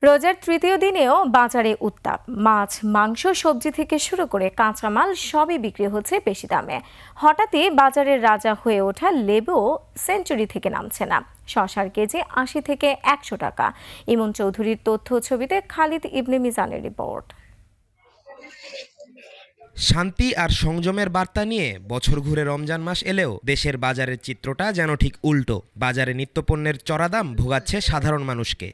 রোজার তৃতীয় দিনেও বাজারে উত্তাপ। মাছ, মাংস, সবজি থেকে শুরু করে কাঁচামাল সবই বিক্রি হচ্ছে বেশি দামে। হঠাৎই বাজারের রাজা হয়ে ওঠা লেবুও সেঞ্চুরি থেকে নামছে না। শসার কেজি ৮০ থেকে ১০০ টাকা। ইমন চৌধুরীর তথ্য ছবিতে খালিদ ইবনে মিজানের রিপোর্ট। শান্তি আর সংযমের বার্তা নিয়ে বছর ঘুরে রমজান মাস এলেও দেশের বাজারের চিত্রটা যেন ঠিক উল্টো। বাজারে নিত্যপণ্যের চড়া দাম ভোগাচ্ছে সাধারণ মানুষকে।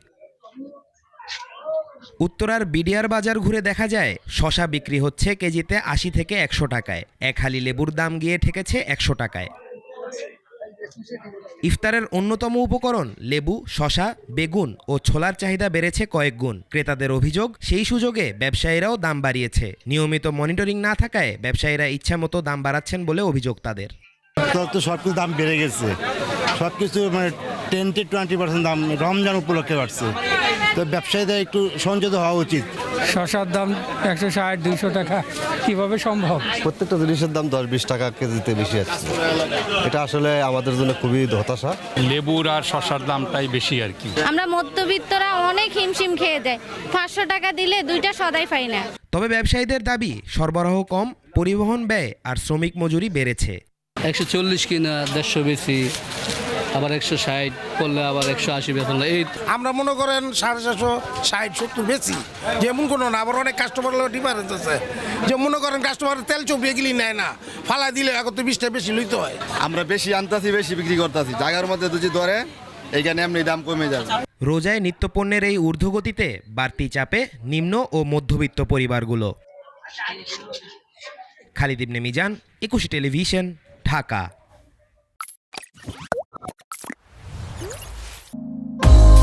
উত্তরার বিডিআর বাজার ঘুরে দেখা যায় শসা বিক্রি হচ্ছে কেজিতে ৮০ থেকে ১০০ টাকায়। এক হালি লেবুর দাম গিয়ে ঠেকেছে ১০০ টাকায়। ইফতারের অন্যতম উপকরণ লেবু, শসা, বেগুন ও ছোলার চাহিদা বেড়েছে কয়েক গুণ। ক্রেতাদের অভিযোগ, সেই সুযোগে ব্যবসায়ীরাও দাম বাড়িয়েছে। নিয়মিত মনিটরিং না থাকায় ব্যবসায়ীরা ইচ্ছামতো দাম বাড়াচ্ছেন বলে অভিযোগ তাদের। তো সবকিছু দাম বেড়ে গেছে, সবকিছু মানে 10-20% দাম রমজান উপলক্ষে বাড়ছে। তো ব্যবসায়ীদের একটু সংযত হওয়া উচিত। শসার দাম ১৬০-২০০ টাকা কিভাবে সম্ভব? প্রত্যেকটা জিনিসের দাম ১০-২০ টাকা কেজিতে বেশি আসছে। এটা আসলে আমাদের জন্য খুবই হতাশা। লেবুর আর শসার দামটাই বেশি আর কি। আমরা মধ্যবিত্তরা অনেক হিমশিম খেয়ে দেয়। ৫০০ টাকা দিলে দুইটা সদাই পাই না। তবে ব্যবসায়ীদের দাবি, সরবরাহ কম, পরিবহন ব্যয় আর শ্রমিক মজুরি বেড়েছে। ১৪০ কিনা ১৫০ বেশি, আবার ১৬০ করলে আবার ১৮০ বেতন। এই আমরা মনে করেন 750, 60-70 বেশি, যেমন কোনো না। আবার অনেক কাস্টমার ডিফারেন্স আছে, যে মনে করেন কাস্টমার তেল চোপিয়ে গেলি নেয় না, ফালা দিলে এখন তো 20টা বেশি লইতে হয়। আমরা বেশি আনতাছি, বেশি বিক্রি করতেছি। জায়গার মধ্যে যদি ধরে এইখানে এমনি দাম কমে যাবে। রোজায় নিত্যপণ্যের এই ঊর্ধ্বগতিতে বাড়তি চাপে নিম্ন ও মধ্যবিত্ত পরিবারগুলো। খালিদ ইবনে মিজান, ২১ টেলিভিশন, ঢাকা।